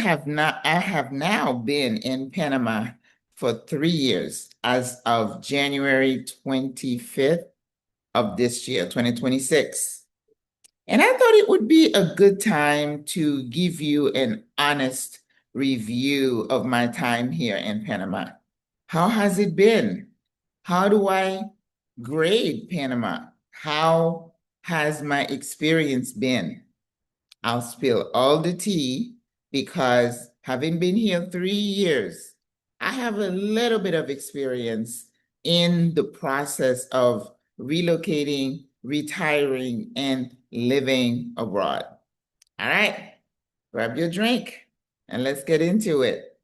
I have now been in Panama for 3 years as of January 25th of this year, 2026. And I thought it would be a good time to give you an honest review of my time here in Panama. How has it been? How do I grade Panama? How has my experience been? I'll spill all the tea because having been here 3 years, I have a little bit of experience in the process of relocating, retiring, and living abroad. All right, grab your drink and let's get into it.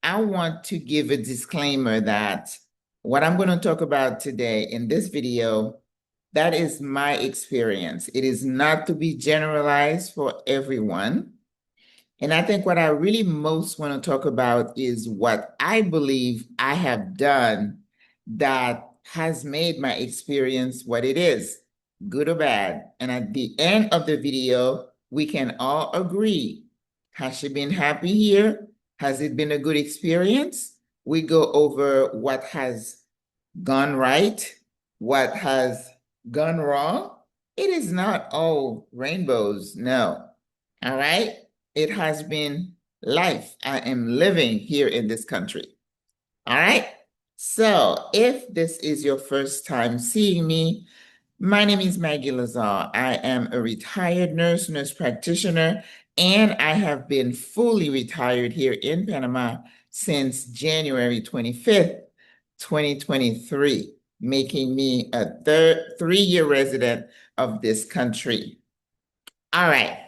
I want to give a disclaimer that what I'm going to talk about today in this video, that is my experience. It is not to be generalized for everyone. And I think what I really most want to talk about is what I believe I have done that has made my experience what it is, good or bad. And at the end of the video, we can all agree, has she been happy here? Has it been a good experience? We go over what has gone right, what has gone wrong. It is not all rainbows, no. All right? It has been life. I am living here in this country. All right? So if this is your first time seeing me, my name is Maggie Lazar. I am a retired nurse practitioner, and I have been fully retired here in Panama since January 25th, 2023, making me a 3-year resident of this country. All right.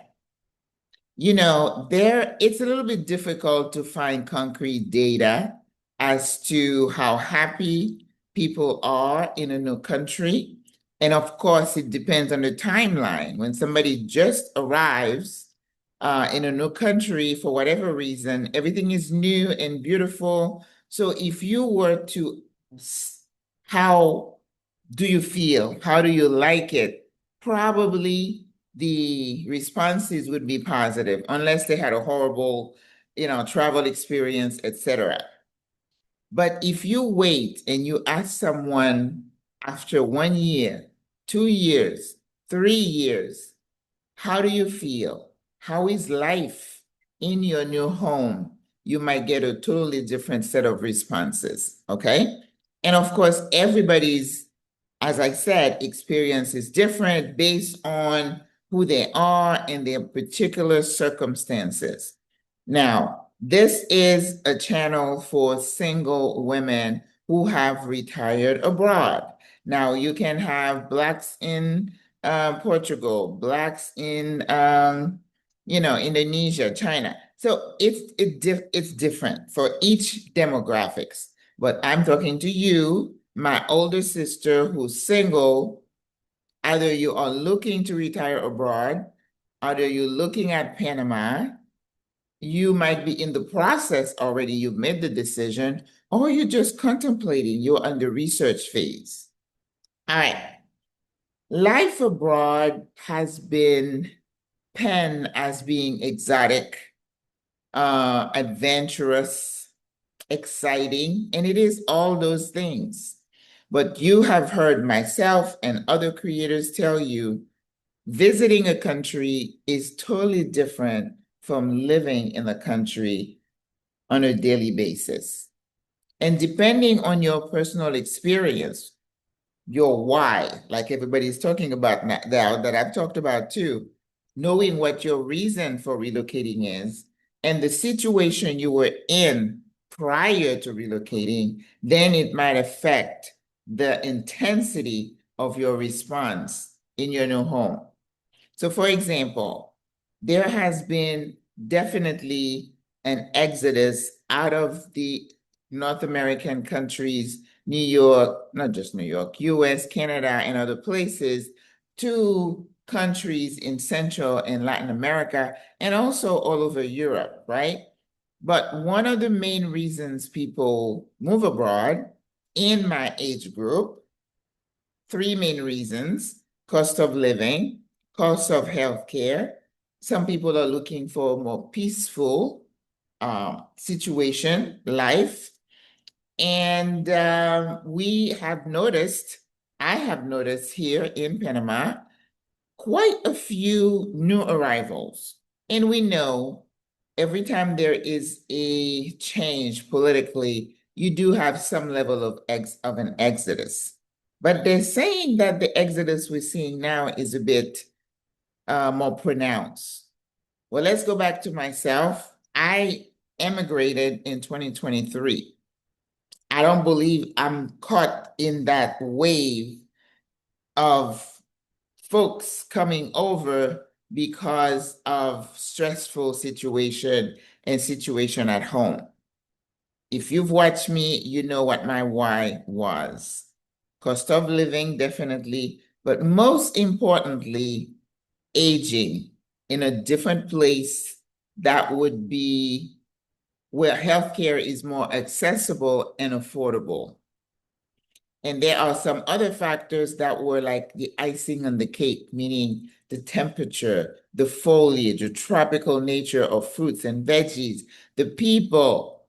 It's a little bit difficult to find concrete data as to how happy people are in a new country. And of course, it depends on the timeline. When somebody just arrives in a new country, for whatever reason, everything is new and beautiful. So if you were to, how do you feel? How do you like it? Probably the responses would be positive, unless they had a horrible, travel experience, etc. But if you wait and you ask someone after 1 year, 2 years, 3 years, how do you feel? How is life in your new home? You might get a totally different set of responses, okay? And of course, everybody's, as I said, experience is different based on who they are and their particular circumstances. Now, this is a channel for single women who have retired abroad. Now, you can have Blacks in Portugal, Blacks in Indonesia, China. So it's different for each demographics. But I'm talking to you, my older sister who's single. Either you are looking to retire abroad, either you're looking at Panama, you might be in the process already, you've made the decision, or you're just contemplating, you're on the research phase. All right. Life abroad has been penned as being exotic, adventurous, exciting, and it is all those things. But you have heard myself and other creators tell you, visiting a country is totally different from living in a country on a daily basis. And depending on your personal experience, your why, like everybody's talking about now, that I've talked about too, knowing what your reason for relocating is, and the situation you were in prior to relocating, then it might affect the intensity of your response in your new home. So for example, there has been definitely an exodus out of the North American countries, New York, not just New York, US, Canada, and other places, to countries in Central and Latin America, and also all over Europe, right? But one of the main reasons people move abroad in my age group, 3 main reasons: cost of living, cost of healthcare, Some people are looking for a more peaceful situation, life. And we have noticed, I have noticed here in Panama, quite a few new arrivals. And we know every time there is a change politically, you do have some level of an exodus. But they're saying that the exodus we're seeing now is a bit more pronounced. Well, let's go back to myself. I emigrated in 2023. I don't believe I'm caught in that wave of folks coming over because of stressful situation and situation at home. If you've watched me, you know what my why was. Cost of living, definitely, but most importantly, aging in a different place that would be where healthcare is more accessible and affordable. And there are some other factors that were like the icing on the cake, meaning the temperature, the foliage, the tropical nature of fruits and veggies, the people.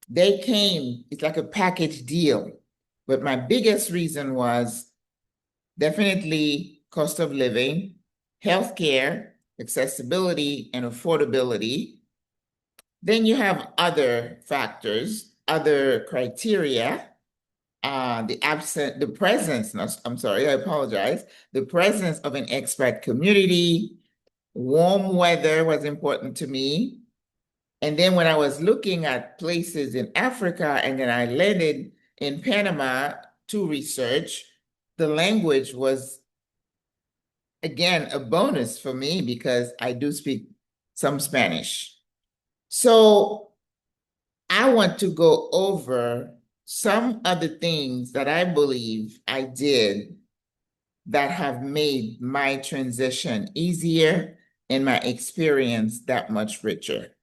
They came, it's like a package deal. But my biggest reason was definitely cost of living, healthcare, accessibility, and affordability. Then you have other factors, other criteria, the presence, no, I'm sorry, I apologize. The presence of an expat community, warm weather was important to me. And then when I was looking at places in Africa and then I landed in Panama to research, the language was, again, a bonus for me because I do speak some Spanish. So I want to go over some of the things that I believe I did that have made my transition easier and my experience that much richer.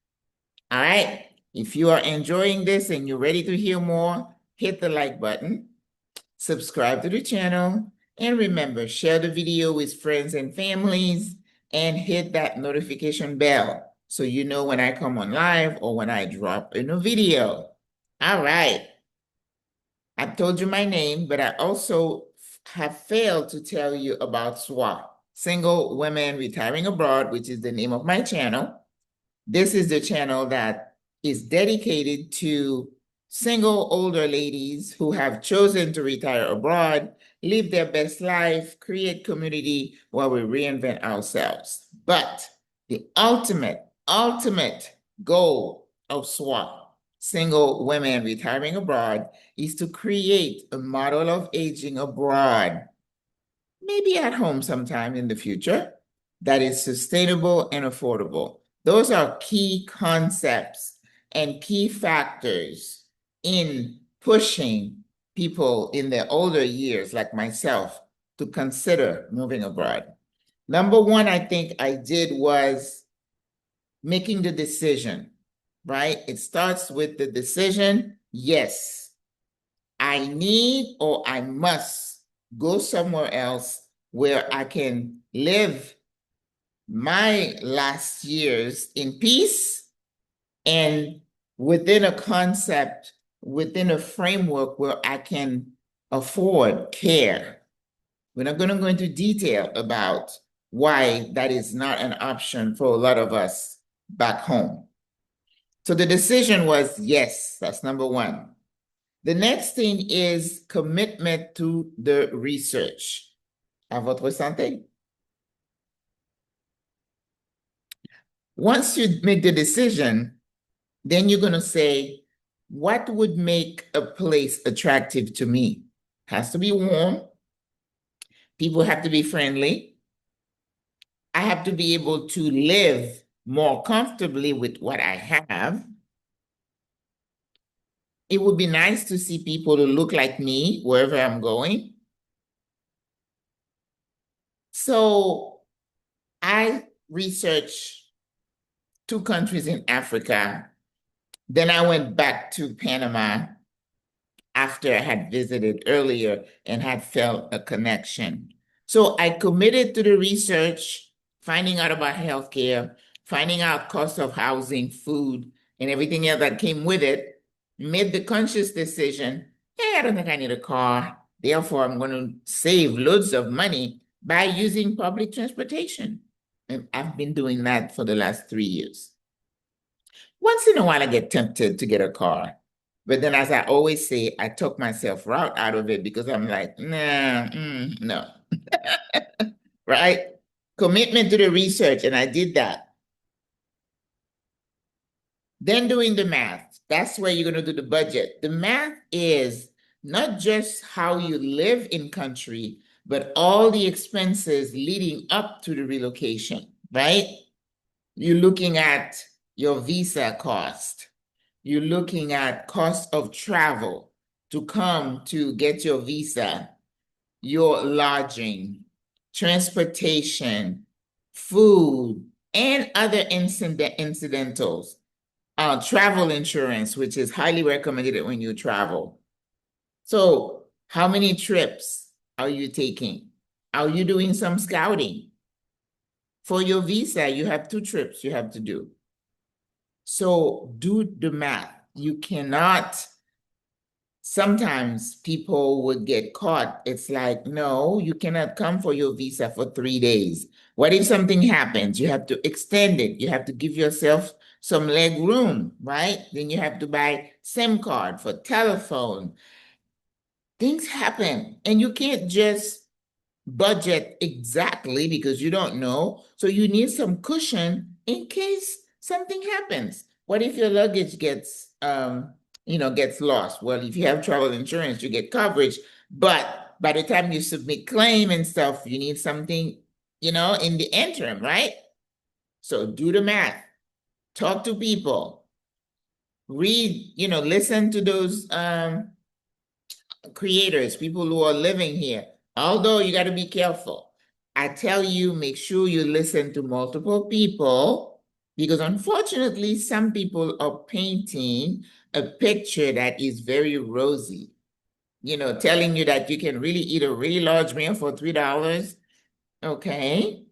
All right, if you are enjoying this and you're ready to hear more, hit the like button, subscribe to the channel, and remember, share the video with friends and families and hit that notification bell so you know when I come on live or when I drop a new video. All right. I've told you my name, but I also have failed to tell you about SWAT, Single Women Retiring Abroad, which is the name of my channel. This is the channel that is dedicated to single older ladies who have chosen to retire abroad, live their best life, create community while we reinvent ourselves. But the ultimate goal of SWAT, Single Women Retiring Abroad, is to create a model of aging abroad, maybe at home sometime in the future, that is sustainable and affordable. Those are key concepts and key factors in pushing people in their older years, like myself, to consider moving abroad. Number one, I think I did was making the decision, right? It starts with the decision. Yes, I need or I must go somewhere else where I can live my last years in peace and within a concept, within a framework where I can afford care. We're not going to go into detail about why that is not an option for a lot of us back home. So the decision was yes, that's number one. The next thing is commitment to the research. À votre santé. Once you make the decision, then you're going to say, what would make a place attractive to me? Has to be warm. People have to be friendly. I have to be able to live more comfortably with what I have. It would be nice to see people who look like me wherever I'm going. So I researched 2 countries in Africa. Then I went back to Panama after I had visited earlier and had felt a connection. So I committed to the research finding out about healthcare, finding out cost of housing, food, and everything else that came with it, made the conscious decision, hey, I don't think I need a car. Therefore, I'm going to save loads of money by using public transportation. And I've been doing that for the last 3 years. Once in a while, I get tempted to get a car. But then, as I always say, I talk myself right out of it because I'm like, nah, no. Right? Commitment to the research, and I did that. Then doing the math. That's where you're going to do the budget. The math is not just how you live in country, but all the expenses leading up to the relocation, right? You're looking at your visa cost. You're looking at cost of travel to come to get your visa, your lodging, transportation, food, and other incidentals. Travel insurance, which is highly recommended when you travel. So, how many trips are you taking? Are you doing some scouting? For your visa, you have 2 trips you have to do. So, do the math. You cannot. Sometimes people would get caught. It's like, no, you cannot come for your visa for 3 days. What if something happens? You have to extend it. You have to give yourself some leg room, right? Then you have to buy SIM card for telephone. Things happen, and you can't just budget exactly because you don't know. So you need some cushion in case something happens. What if your luggage gets lost? Well, if you have travel insurance, you get coverage. But by the time you submit claim and stuff, you need something, in the interim, right? So do the math, talk to people, read, listen to those creators, people who are living here. Although you got to be careful. I tell you, make sure you listen to multiple people because unfortunately, some people are painting a picture that is very rosy. Telling you that you can really eat a really large meal for $3. Okay.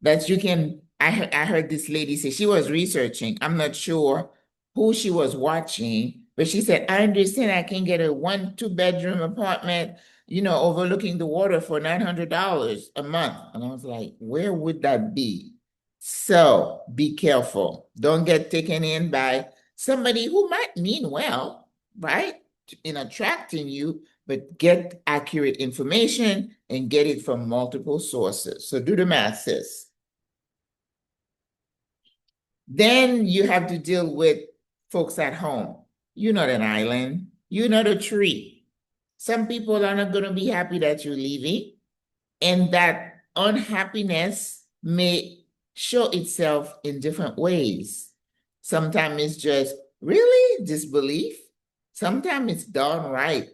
That you can, I heard this lady say she was researching. I'm not sure who she was watching, but she said, I understand I can get a 1-2 bedroom apartment, overlooking the water for $900 a month. And I was like, where would that be? So be careful. Don't get taken in by somebody who might mean well, right? In attracting you, but get accurate information and get it from multiple sources. So do the math, sis. Then you have to deal with folks at home. You're not an island. You're not a tree. Some people are not going to be happy that you're leaving, and that unhappiness may show itself in different ways. Sometimes it's just really disbelief. Sometimes it's downright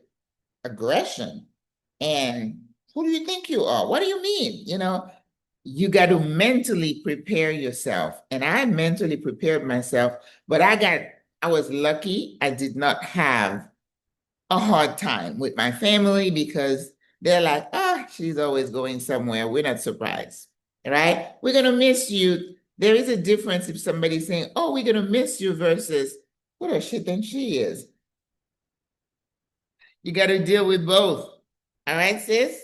aggression. And who do you think you are? What do you mean? You got to mentally prepare yourself. And I mentally prepared myself, but I was lucky. I did not have a hard time with my family because they're like, she's always going somewhere. We're not surprised, right? We're going to miss you. There is a difference if somebody's saying, oh, we're going to miss you versus what a shit than she is. You got to deal with both. All right, sis?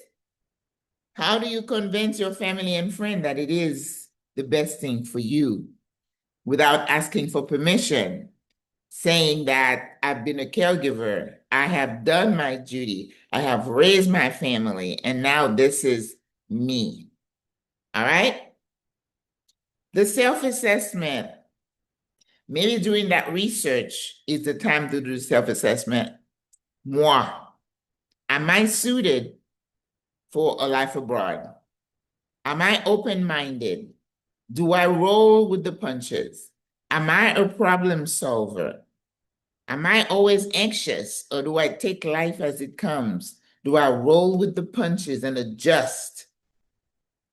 How do you convince your family and friend that it is the best thing for you without asking for permission? Saying that I've been a caregiver, I have done my duty, I have raised my family, and now this is me. All right? The self-assessment. Maybe doing that research is the time to do the self-assessment. Moi, am I suited for a life abroad? Am I open-minded? Do I roll with the punches? Am I a problem solver? Am I always anxious, or do I take life as it comes? Do I roll with the punches and adjust?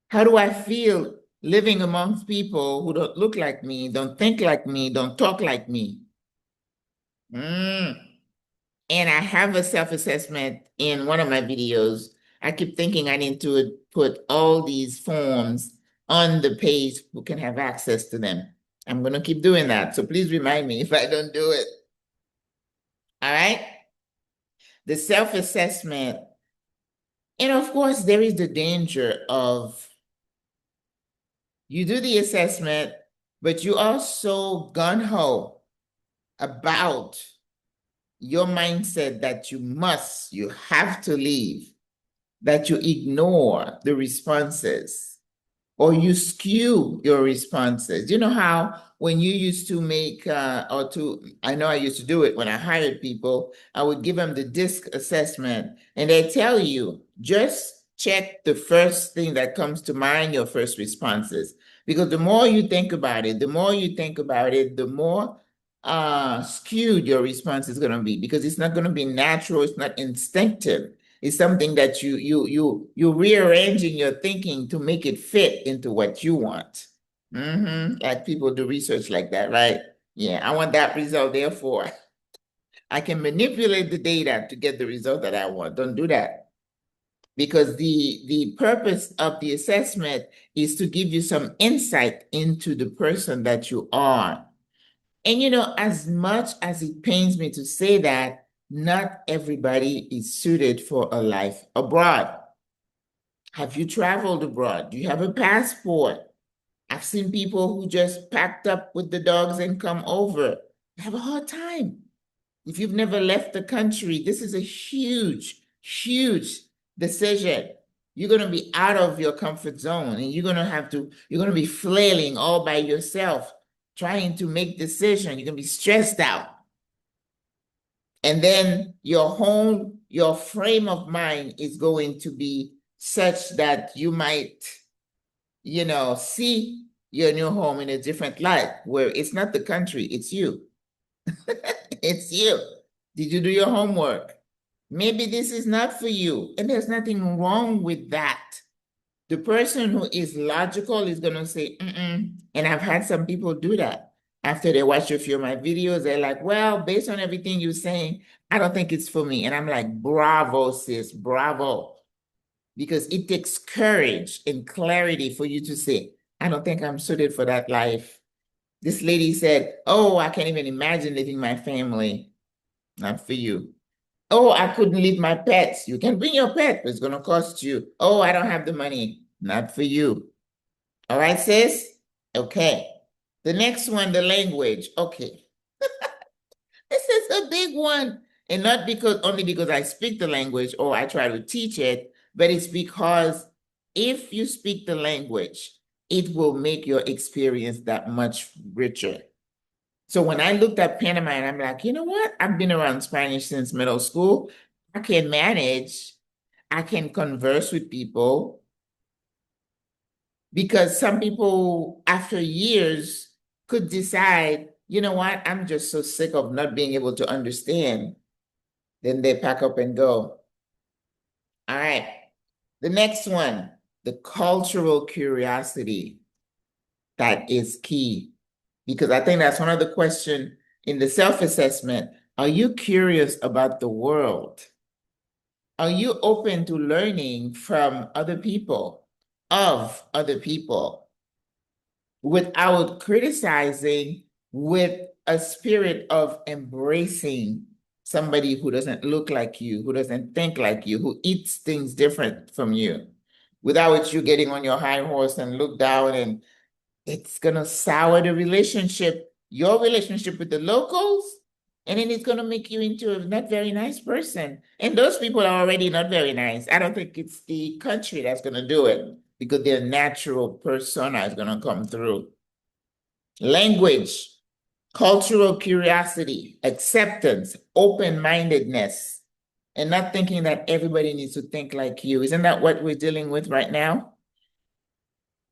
How do I feel living amongst people who don't look like me, don't think like me, don't talk like me? And I have a self-assessment in one of my videos. I keep thinking I need to put all these forms on the page who can have access to them. I'm going to keep doing that. So please remind me if I don't do it. All right. The self-assessment. And of course, there is the danger of you do the assessment, but you are so gung-ho about your mindset that you have to leave, that you ignore the responses or you skew your responses. You know how when you used to make, I know I used to do it when I hired people, I would give them the DISC assessment and they tell you, just check the first thing that comes to mind, your first responses. Because the more you think about it, the more skewed your response is going to be because it's not going to be natural, it's not instinctive. It's something that you're rearranging your thinking to make it fit into what you want. Like people do research like that, right? Yeah, I want that result, therefore I can manipulate the data to get the result that I want. Don't do that. Because the purpose of the assessment is to give you some insight into the person that you are. And as much as it pains me to say that, not everybody is suited for a life abroad. Have you traveled abroad? Do you have a passport? I've seen people who just packed up with the dogs and come over. They have a hard time. If you've never left the country, this is a huge, huge decision. You're going to be out of your comfort zone and you're going to be flailing all by yourself, trying to make decisions. You're going to be stressed out. And then your frame of mind is going to be such that you might, see your new home in a different light, where it's not the country, it's you. It's you. Did you do your homework? Maybe this is not for you. And there's nothing wrong with that. The person who is logical is going to say, And I've had some people do that. After they watch a few of my videos, they're like, well, based on everything you're saying, I don't think it's for me. And I'm like, bravo, sis, bravo. Because it takes courage and clarity for you to say, I don't think I'm suited for that life. This lady said, oh, I can't even imagine leaving my family. Not for you. Oh, I couldn't leave my pets. You can bring your pet, but it's going to cost you. Oh, I don't have the money. Not for you. All right, sis? Okay. The next one, the language. Okay. This is a big one. And not only because I speak the language or I try to teach it, but it's because if you speak the language, it will make your experience that much richer. So when I looked at Panama and I'm like, you know what? I've been around Spanish since middle school. I can manage. I can converse with people. Because some people, after years, could decide, you know what? I'm just so sick of not being able to understand. Then they pack up and go. All right. The next one, the cultural curiosity. That is key. Because I think that's one of the questions in the self-assessment. Are you curious about the world? Are you open to learning from other people, of other people, without criticizing, with a spirit of embracing somebody who doesn't look like you, who doesn't think like you, who eats things different from you, without you getting on your high horse and look down, and it's gonna sour the relationship, your relationship with the locals, and then it's gonna make you into a not very nice person. And those people are already not very nice. I don't think it's the country that's gonna do it because their natural persona is gonna come through. Language, cultural curiosity, acceptance, open-mindedness, and not thinking that everybody needs to think like you. Isn't that what we're dealing with right now?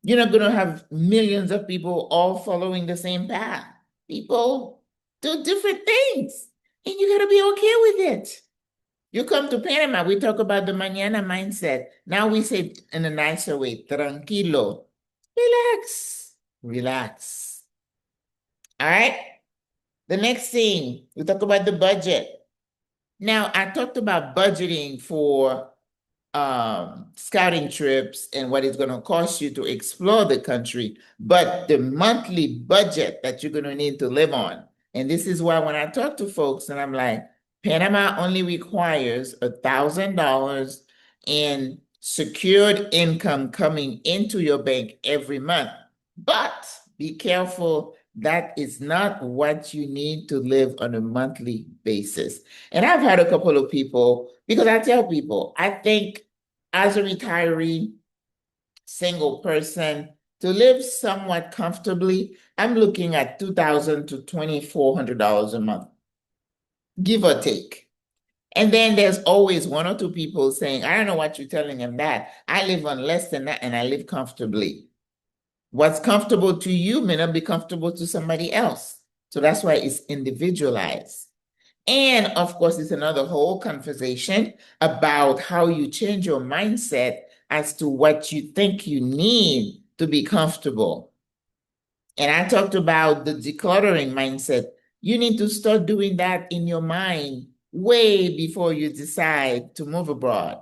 You're not going to have millions of people all following the same path. People do different things, and you got to be okay with it. You come to Panama, we talk about the mañana mindset. Now we say in a nicer way, tranquilo, relax, relax. All right? The next thing, we talk about the budget. Now, I talked about budgeting for scouting trips and what it's going to cost you to explore the country, but the monthly budget that you're going to need to live on. And this is why when I talk to folks and I'm like, Panama only requires $1,000 in secured income coming into your bank every month. But be careful, that is not what you need to live on a monthly basis. And I've had a couple of people, because I tell people, I think as a retiree, single person, to live somewhat comfortably, I'm looking at $2,000 to $2,400 a month, give or take. And then there's always one or two people saying, I don't know what you're telling them that. I live on less than that and I live comfortably. What's comfortable to you may not be comfortable to somebody else. So that's why it's individualized. And of course, it's another whole conversation about how you change your mindset as to what you think you need to be comfortable. And I talked about the decluttering mindset. You need to start doing that in your mind way before you decide to move abroad.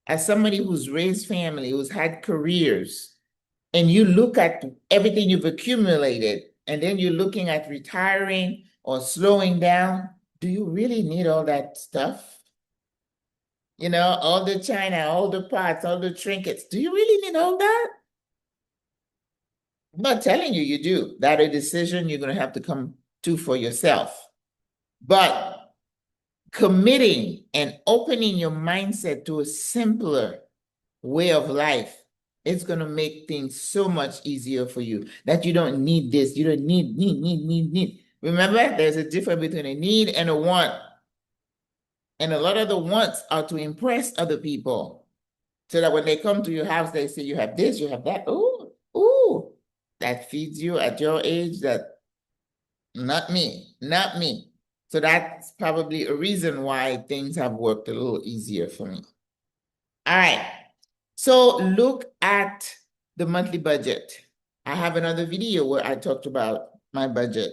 As somebody who's raised family, who's had careers, and you look at everything you've accumulated, and then you're looking at retiring or slowing down, do you really need all that stuff? You know, all the china, all the pots, all the trinkets. Do you really need all that? I'm not telling you you do. That a decision you're going to have to come to for yourself. But committing and opening your mindset to a simpler way of life, it's going to make things so much easier for you that you don't need this. You don't need. Remember, there's a difference between a need and a want. And a lot of the wants are to impress other people so that when they come to your house, they say, you have this, you have that. Ooh, ooh, that feeds you at your age. That not me, not me. So that's probably a reason why things have worked a little easier for me. All right. So look at the monthly budget. I have another video where I talked about my budget.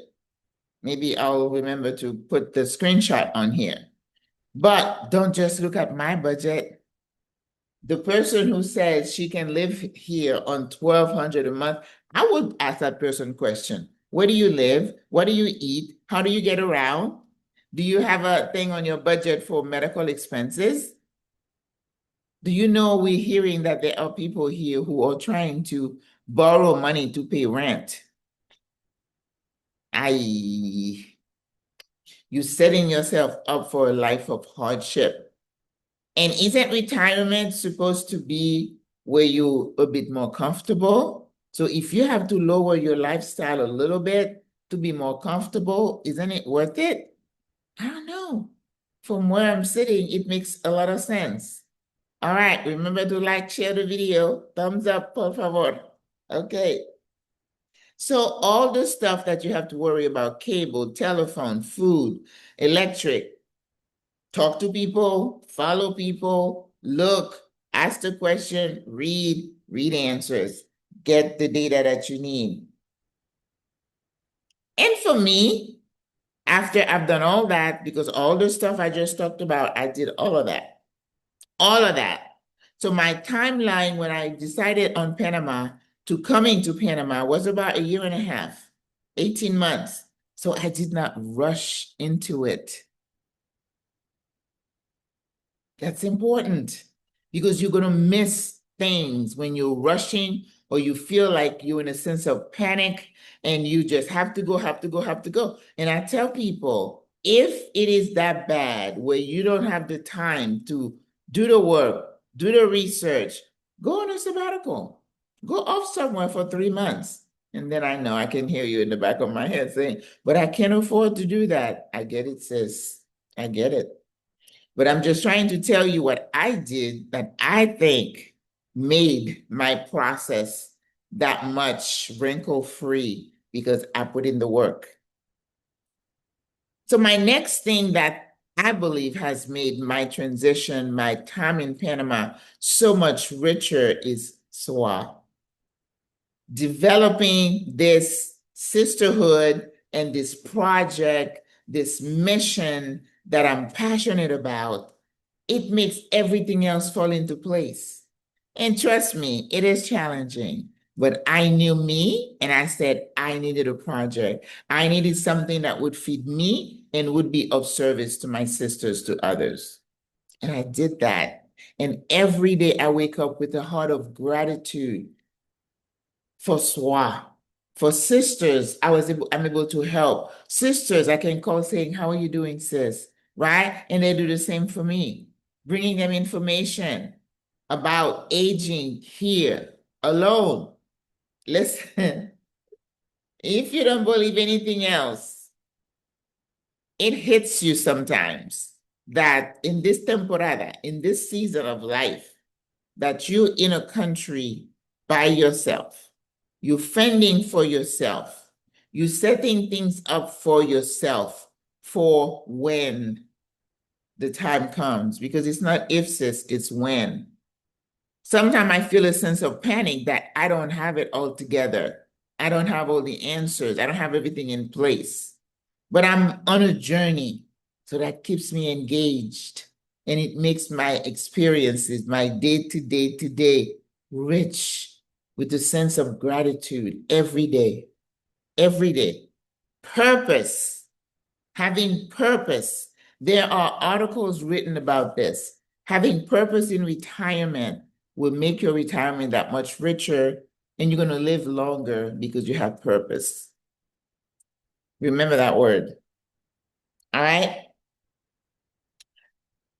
Maybe I'll remember to put the screenshot on here. But don't just look at my budget. The person who says she can live here on $1,200 a month, I would ask that person a question. Where do you live? What do you eat? How do you get around? Do you have a thing on your budget for medical expenses? Do you know we're hearing that there are people here who are trying to borrow money to pay rent? You're setting yourself up for a life of hardship. And isn't retirement supposed to be where you're a bit more comfortable? So if you have to lower your lifestyle a little bit to be more comfortable, isn't it worth it? I don't know. From where I'm sitting, it makes a lot of sense. All right, remember to like, share the video. Thumbs up, por favor. Okay. So all the stuff that you have to worry about, cable, telephone, food, electric, talk to people, follow people, look, ask the question, read answers, get the data that you need. And for me, after I've done all that, because all the stuff I just talked about, I did all of that. All of that. So my timeline when I decided on Panama to coming to Panama was about 1.5 years, 18 months. So I did not rush into it. That's important because you're going to miss things when you're rushing or you feel like you're in a sense of panic and you just have to go. And I tell people, if it is that bad where you don't have the time to do the work, do the research, go on a sabbatical, go off somewhere for 3 months. And then I know I can hear you in the back of my head saying, but I can't afford to do that. I get it, sis. I get it. But I'm just trying to tell you what I did that I think made my process that much wrinkle-free because I put in the work. So my next thing that I believe has made my transition, my time in Panama so much richer is SWAT. Developing this sisterhood and this project, this mission that I'm passionate about it makes everything else fall into place. And trust me, it is challenging. But I knew me and I said I needed a project. I needed something that would feed me and would be of service to my sisters, to others. And I did that. And every day I wake up with a heart of gratitude for SWAT, for sisters. I'm able to help. Sisters, I can call saying, "How are you doing, sis?" Right? And they do the same for me, bringing them information about aging here alone. Listen, if you don't believe anything else, it hits you sometimes that in this temporada, in this season of life, that you're in a country by yourself. You're fending for yourself. You're setting things up for yourself for when the time comes, because it's not if, sis, it's when. Sometimes I feel a sense of panic that I don't have it all together. I don't have all the answers. I don't have everything in place. But I'm on a journey, so that keeps me engaged. And it makes my experiences, my day to day, rich with a sense of gratitude every day, every day. Purpose, having purpose. There are articles written about this. Having purpose in retirement will make your retirement that much richer, and you're going to live longer because you have purpose. Remember that word. All right.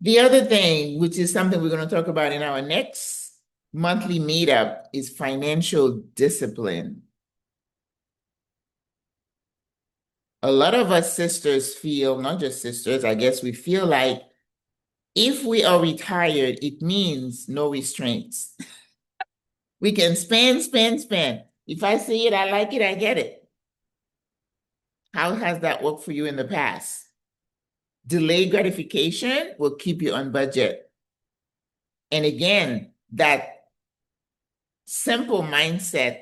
The other thing, which is something we're going to talk about in our next monthly meetup, is financial discipline. A lot of us sisters feel, not just sisters, I guess we feel like if we are retired, it means no restraints. We can spend, spend, spend. If I see it, I like it, I get it. How has that worked for you in the past? Delayed gratification will keep you on budget. And again, that simple mindset,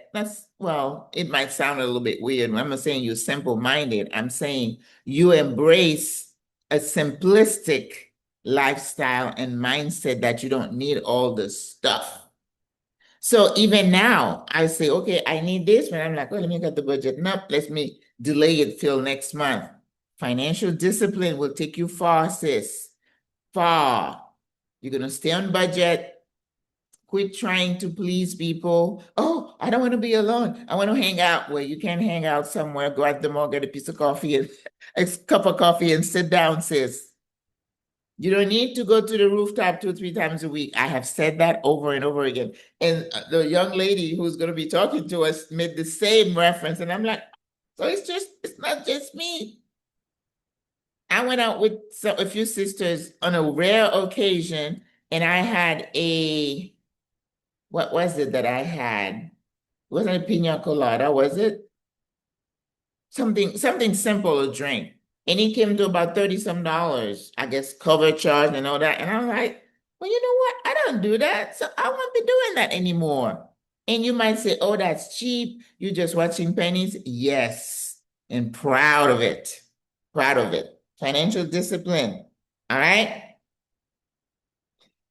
well, it might sound a little bit weird. I'm not saying you're simple-minded. I'm saying you embrace a simplistic lifestyle and mindset that you don't need all the stuff. So even now, I say, okay, I need this, but I'm like, oh, let me get the budget. Nope, let me delay it till next month. Financial discipline will take you far, sis. Far. You're going to stay on budget. Quit trying to please people. Oh, I don't want to be alone. I want to hang out. Well, you can hang out somewhere. Go at the mall, get a piece of coffee and a cup of coffee and sit down, sis. You don't need to go to the rooftop 2 or 3 times a week. I have said that over and over again. And the young lady who's going to be talking to us made the same reference. And I'm like, so it's not just me. I went out with a few sisters on a rare occasion, and I had what was it that I had? It wasn't a pina colada, was it? Something simple to drink. And it came to about 30 some dollars, I guess, cover charge and all that. And I'm like, well, you know what? I don't do that. So I won't be doing that anymore. And you might say, oh, that's cheap. You're just watching pennies. Yes. And proud of it. Proud of it. Financial discipline. All right.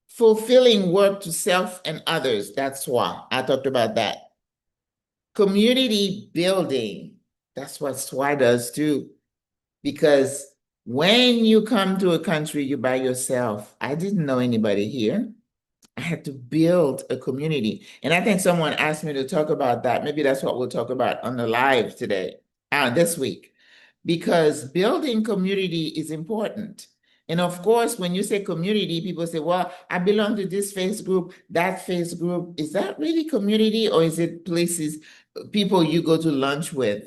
Fulfilling work to self and others. That's why I talked about that. Community building. That's what SWAT does too. Because when you come to a country, you're by yourself. I didn't know anybody here. I had to build a community. And I think someone asked me to talk about that. Maybe that's what we'll talk about on the live today, this week. Because building community is important. And of course, when you say community, people say, well, I belong to this face group, that face group. Is that really community, or is it places, people you go to lunch with?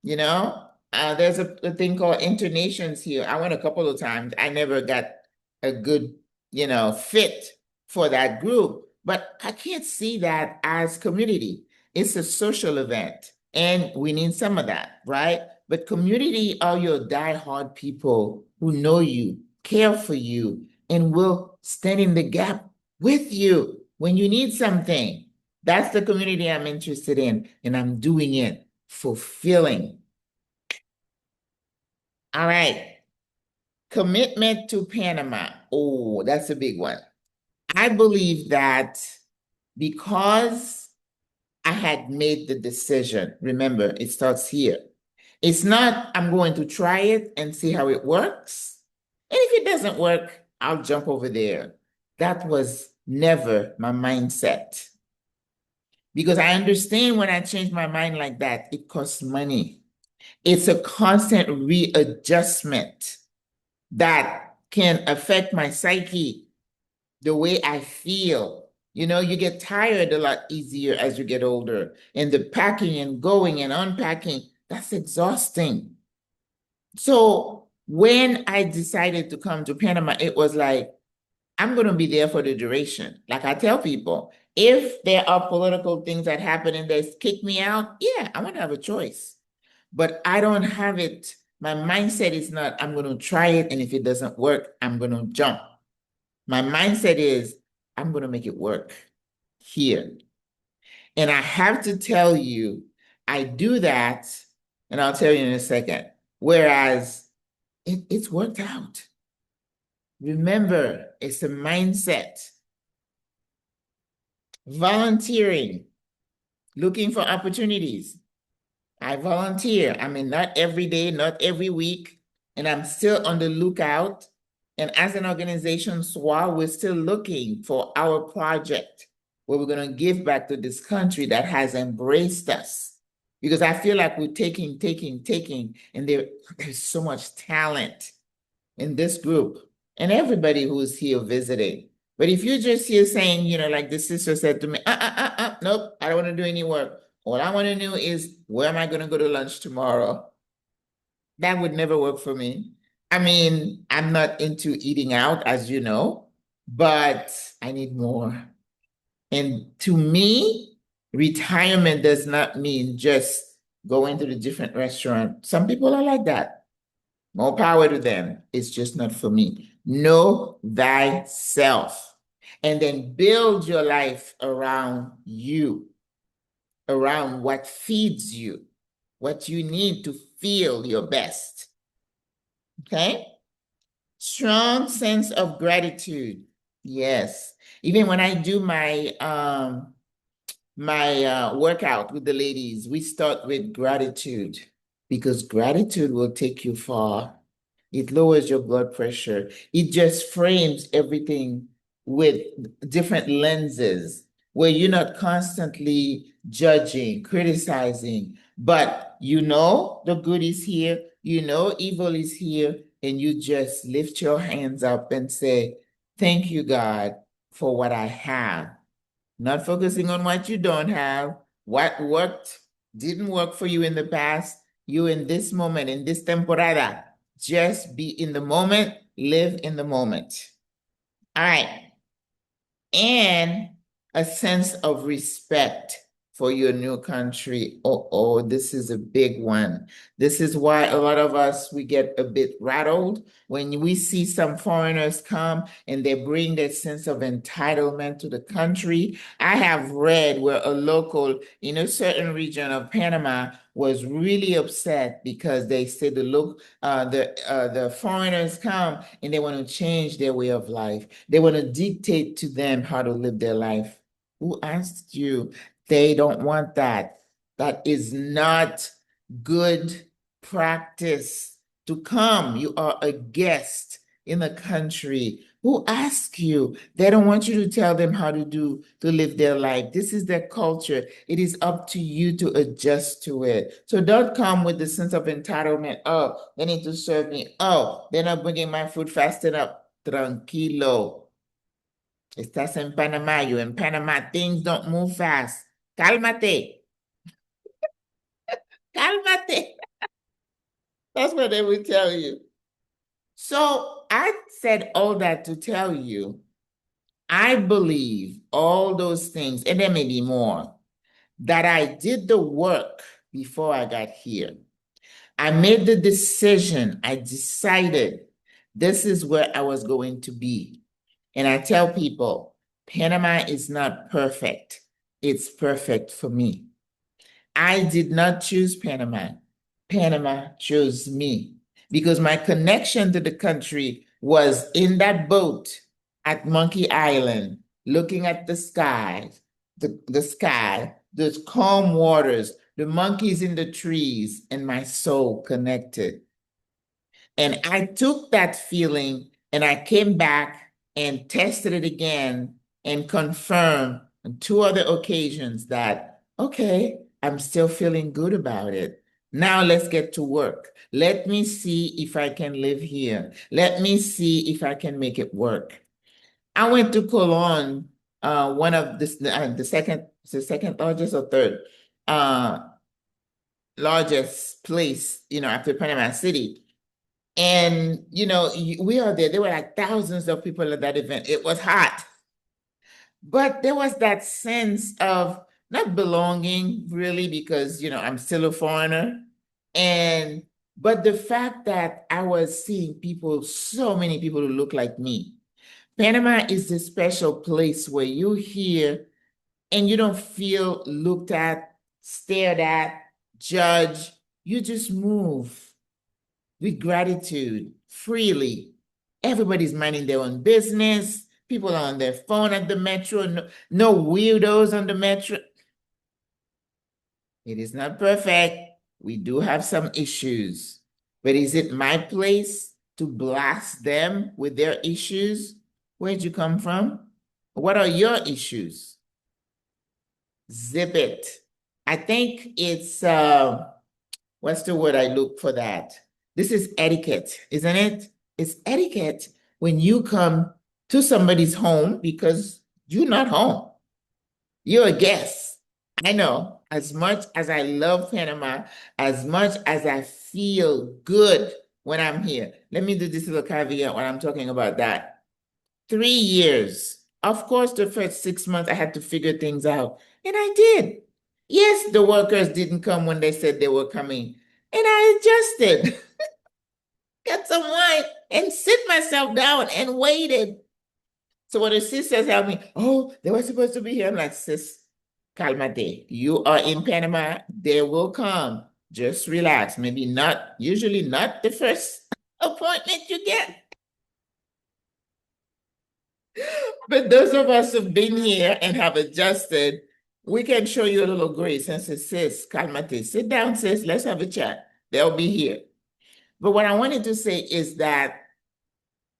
You know, there's a thing called internations here. I went a couple of times. I never got a good, fit for that group, but I can't see that as community. It's a social event, and we need some of that, right? But community are your diehard people who know you, care for you, and will stand in the gap with you when you need something. That's the community I'm interested in, and I'm doing it, fulfilling. All right. Commitment to Panama. Oh, that's a big one. I believe that because I had made the decision, remember, it starts here. It's not, I'm going to try it and see how it works. And if it doesn't work, I'll jump over there. That was never my mindset. Because I understand when I change my mind like that, it costs money. It's a constant readjustment that can affect my psyche, the way I feel. You know, you get tired a lot easier as you get older. And the packing and going and unpacking, that's exhausting. So when I decided to come to Panama, it was like, I'm going to be there for the duration. Like I tell people, if there are political things that happen and they kick me out, yeah, I want to have a choice. But I don't have it. My mindset is not, I'm going to try it. And if it doesn't work, I'm going to jump. My mindset is, I'm going to make it work here. And I have to tell you, I do that, and I'll tell you in a second. Whereas it's worked out. Remember, it's a mindset. Volunteering, looking for opportunities. I volunteer. I mean, not every day, not every week, and I'm still on the lookout. And as an organization, SWRA, we're still looking for our project where we're going to give back to this country that has embraced us. Because I feel like we're taking, and there's so much talent in this group and everybody who's here visiting. But if you're just here saying, you know, like the sister said to me, nope, I don't want to do any work. All I want to know is, where am I going to go to lunch tomorrow? That would never work for me. I mean, I'm not into eating out, as you know, but I need more. And to me, retirement does not mean just going to the different restaurant. Some people are like that. More power to them. It's just not for me. Know thyself. And then build your life around you, around what feeds you, what you need to feel your best. Okay? Strong sense of gratitude. Yes. Even when I do my workout with the ladies, we start with gratitude, because gratitude will take you far. It lowers your blood pressure. It just frames everything with different lenses where you're not constantly judging, criticizing, but you know the good is here, you know evil is here, and you just lift your hands up and say, thank you, God, for what I have. Not focusing on what you don't have, what worked, didn't work for you in the past. You in this moment, in this temporada, just be in the moment, live in the moment. All right. And a sense of respect for your new country. Oh, this is a big one. This is why a lot of us, we get a bit rattled when we see some foreigners come and they bring that sense of entitlement to the country. I have read where a local in a certain region of Panama was really upset because they said the foreigners come and they want to change their way of life. They want to dictate to them how to live their life. Who asked you? They don't want that. That is not good practice to come. You are a guest in a country. Who asked you? They don't want you to tell them how to live their life. This is their culture. It is up to you to adjust to it. So don't come with the sense of entitlement. Oh, they need to serve me. Oh, they're not bringing my food fast enough. Tranquilo. Estás en Panamá. You're in Panama. Things don't move fast. Cálmate. Cálmate. That's what they will tell you. So I said all that to tell you, I believe all those things, and there may be more, that I did the work before I got here. I made the decision. I decided this is where I was going to be. And I tell people, Panama is not perfect. It's perfect for me. I did not choose Panama. Panama chose me. because my connection to the country was in that boat at Monkey Island, looking at the sky, the sky, those calm waters, the monkeys in the trees, and my soul connected. And I took that feeling and I came back and tested it again and confirmed on two other occasions that, okay, I'm still feeling good about it. Now let's get to work. Let me see if I can live here. Let me see if I can make it work. I went to Cologne, one of the second largest or third largest place, after Panama City. And, we are there. There were like thousands of people at that event. It was hot. But there was that sense of not belonging really because, I'm still a foreigner. But the fact that I was seeing people, so many people who look like me. Panama is this special place where you hear and you don't feel looked at, stared at, judged. You just move with gratitude, freely. Everybody's minding their own business. People are on their phone at the metro. No weirdos on the metro. It is not perfect. We do have some issues. But is it my place to blast them with their issues? Where'd you come from? What are your issues? Zip it. I think it's, what's the word I look for that? This is etiquette, isn't it? It's etiquette when you come to somebody's home because you're not home. You're a guest. I know, as much as I love Panama, as much as I feel good when I'm here. Let me do this little caveat when I'm talking about that. 3 years. Of course, the first 6 months I had to figure things out, and I did. Yes, the workers didn't come when they said they were coming, and I adjusted. Got some wine and sit myself down and waited. So when the sisters helped me, oh, they were supposed to be here. I'm like, sis, calmate. You are in Panama. They will come. Just relax. Maybe not, usually not the first appointment you get. But those of us who've been here and have adjusted, we can show you a little grace and say, sis, calmate. Sit down, sis. Let's have a chat. They'll be here. But what I wanted to say is that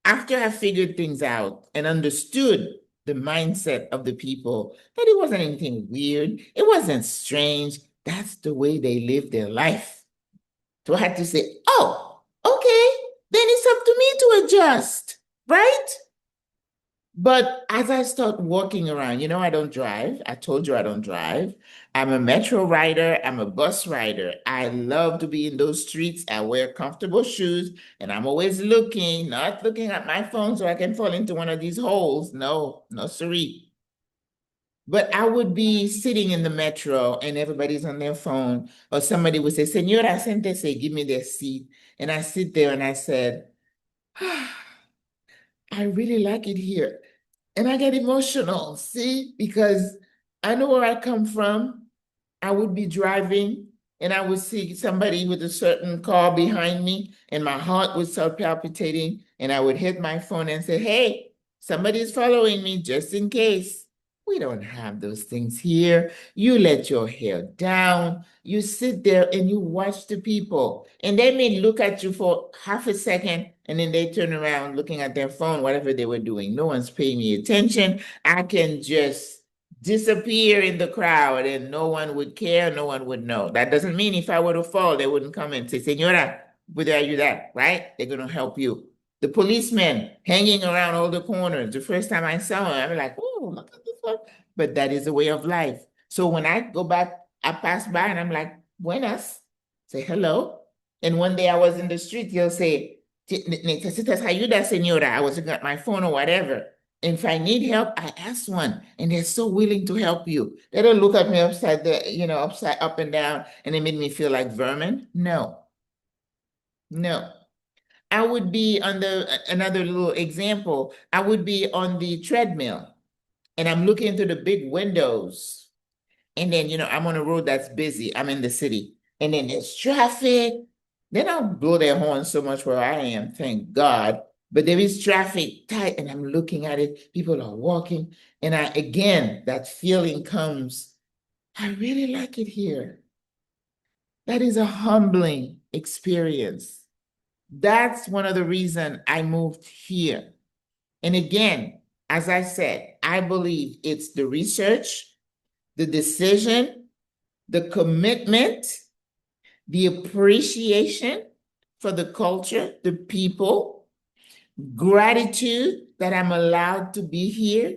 after I figured things out and understood the mindset of the people, that it wasn't anything weird, it wasn't strange, that's the way they live their life. So I had to say, oh, okay, then it's up to me to adjust, right? But as I start walking around, I don't drive. I told you I don't drive. I'm a metro rider. I'm a bus rider. I love to be in those streets. I wear comfortable shoes and I'm always looking, not looking at my phone so I can fall into one of these holes. No, no, siree. But I would be sitting in the metro and everybody's on their phone, or somebody would say, Señora, siéntese, give me their seat. And I sit there and I said, I really like it here. And I get emotional, see, because I know where I come from. I would be driving and I would see somebody with a certain car behind me, and my heart would start palpitating, and I would hit my phone and say, hey, somebody's following me just in case. We don't have those things here. You let your hair down. You sit there and you watch the people. And they may look at you for half a second and then they turn around looking at their phone, whatever they were doing. No one's paying me attention. I can just disappear in the crowd and no one would care. No one would know. That doesn't mean if I were to fall, they wouldn't come and say, Señora, where are you at? Right? They're going to help you. The policemen hanging around all the corners. The first time I saw him, I'm like, oh, look at this one. But that is a way of life. So when I go back, I pass by and I'm like, buenas, say hello. And one day I was in the street, he'll say, necesitas ayuda, señora. I was looking at my phone or whatever. And if I need help, I ask one, and they're so willing to help you. They don't look at me upside up and down, and they made me feel like vermin. No, no. I would be on another little example. I would be on the treadmill and I'm looking through the big windows. And then, I'm on a road that's busy. I'm in the city. And then there's traffic. They don't blow their horn so much where I am, thank God. But there is traffic tight, and I'm looking at it. People are walking. And again, that feeling comes, I really like it here. That is a humbling experience. That's one of the reasons I moved here. And again, as I said, I believe it's the research, the decision, the commitment, the appreciation for the culture, the people, gratitude that I'm allowed to be here,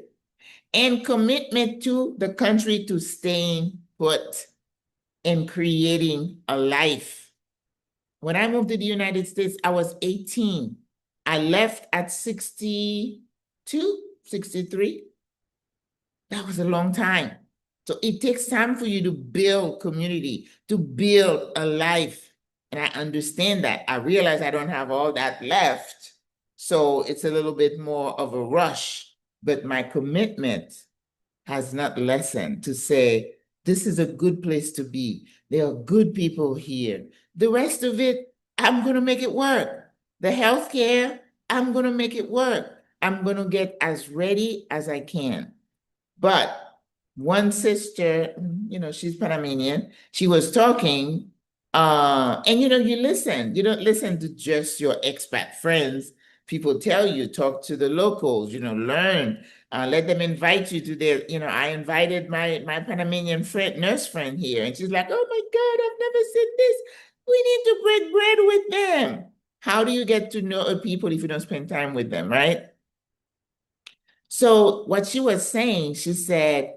and commitment to the country to staying put and creating a life. When I moved to the United States, I was 18. I left at 62, 63. That was a long time. So it takes time for you to build community, to build a life. And I understand that. I realize I don't have all that left. So it's a little bit more of a rush. But my commitment has not lessened to say, this is a good place to be. There are good people here. The rest of it, I'm going to make it work. The healthcare, I'm going to make it work. I'm going to get as ready as I can. But one sister, she's Panamanian, she was talking, and you listen. You don't listen to just your expat friends. People tell you, talk to the locals, learn, let them invite you to their, I invited my Panamanian friend, nurse friend here, and she's like, oh my God, I've never seen this. We need to break bread with them. How do you get to know people if you don't spend time with them, right? So what she was saying, she said,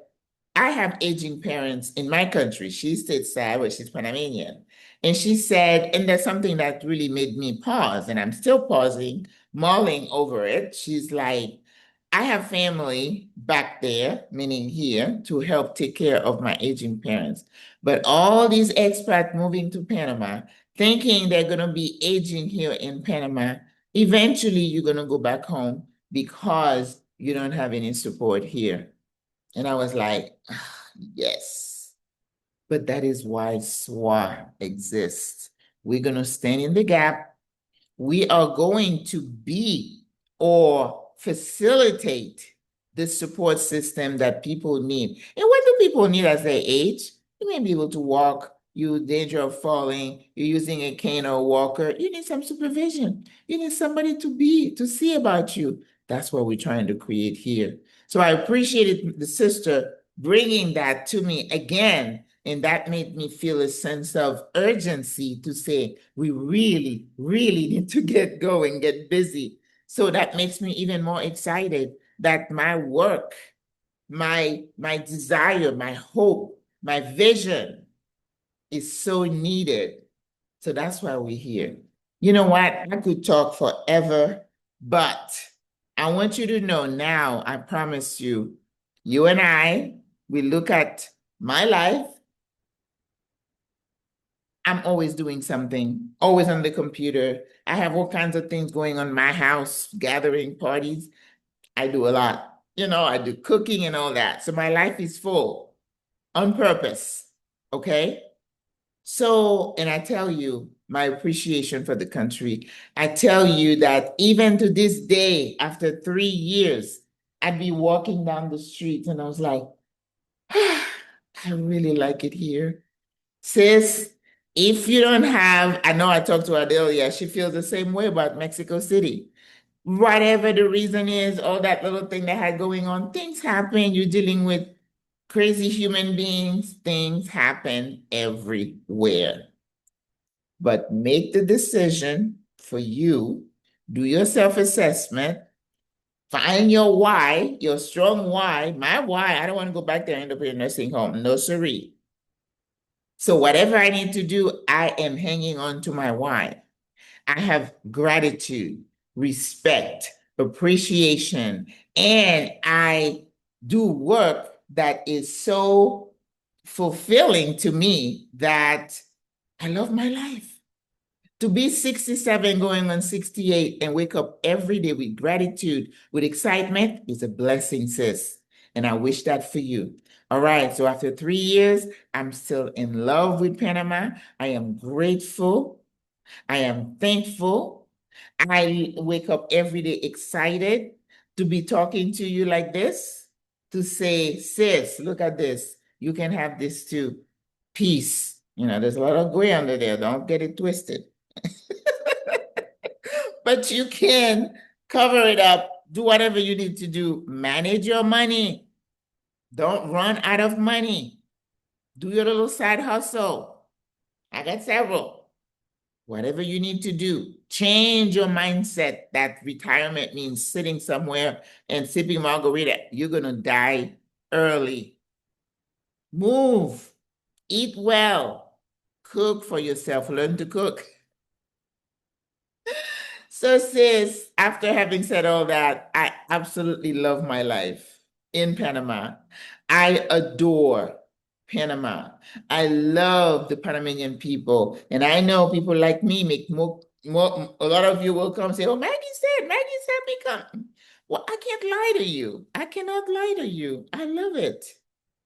I have aging parents in my country. She's stateside, where she's Panamanian. And she said, and there's something that really made me pause, and I'm still pausing, mulling over it. She's like, I have family back there, meaning here, to help take care of my aging parents. But all these expats moving to Panama, thinking they're going to be aging here in Panama, eventually you're going to go back home because you don't have any support here. And I was like, ah, yes, but that is why SWAT exists. We're going to stand in the gap. We are going to be or facilitate the support system that people need. And what do people need as they age? You may be able to walk, you're in danger of falling, you're using a cane or a walker. You need some supervision. You need somebody to see about you. That's what we're trying to create here. So I appreciated the sister bringing that to me again. And that made me feel a sense of urgency to say, we really, really need to get going, get busy. So that makes me even more excited that my work, my desire, my hope, my vision is so needed. So that's why we're here. You know what? I could talk forever, but I want you to know now, I promise you, you and I, we look at my life. I'm always doing something, always on the computer. I have all kinds of things going on in my house, gathering parties. I do a lot. I do cooking and all that. So my life is full on purpose. Okay. So, and I tell you my appreciation for the country. I tell you that even to this day, after 3 years, I'd be walking down the street and I was like, ah, I really like it here. Sis, if you don't have, I know I talked to Adelia, she feels the same way about Mexico City. Whatever the reason is, all that little thing they had going on, things happen. You're dealing with crazy human beings, things happen everywhere. But make the decision for you, do your self-assessment, find your why, your strong why. My why, I don't want to go back there and end up in a nursing home. No, siree. So whatever I need to do, I am hanging on to my why. I have gratitude, respect, appreciation, and I do work that is so fulfilling to me that I love my life. To be 67 going on 68 and wake up every day with gratitude, with excitement is a blessing, sis. And I wish that for you. All right, so after 3 years, I'm still in love with Panama. I am grateful. I am thankful. I wake up every day excited to be talking to you like this, to say, sis, look at this. You can have this too. Peace. You know, there's a lot of gray under there. Don't get it twisted. But you can cover it up, do whatever you need to do. Manage your money. Don't run out of money. Do your little side hustle. I got several. Whatever you need to do, change your mindset that retirement means sitting somewhere and sipping margarita. You're going to die early. Move, eat well, cook for yourself, learn to cook. So, sis, after having said all that, I absolutely love my life in Panama. I adore Panama. I love the Panamanian people. And I know people like me make more, a lot of you will come say, oh, Maggie said me come. Well, I can't lie to you. I cannot lie to you. I love it.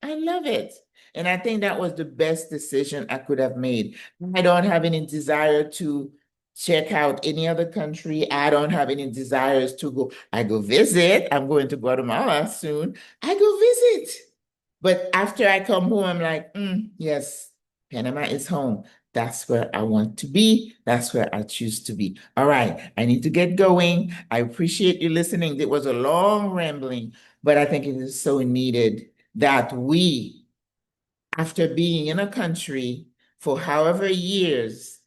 I love it. And I think that was the best decision I could have made. I don't have any desire to check out any other country. I don't have any desires to go. I go visit. I'm going to Guatemala soon. I go visit. But after I come home, I'm like, yes, Panama is home. That's where I want to be. That's where I choose to be. All right, I need to get going. I appreciate you listening. It was a long rambling, but I think it is so needed that we, after being in a country for however years,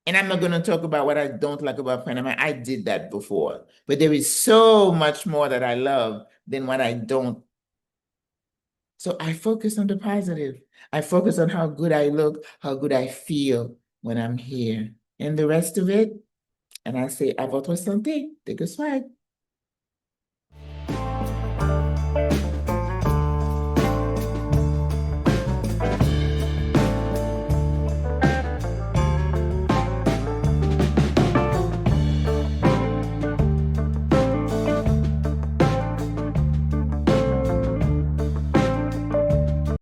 and I'm not going to talk about what I don't like about Panama. I did that before. But there is so much more that I love than what I don't. So I focus on the positive. I focus on how good I look, how good I feel when I'm here. And the rest of it, and I say, à votre santé, take a swag.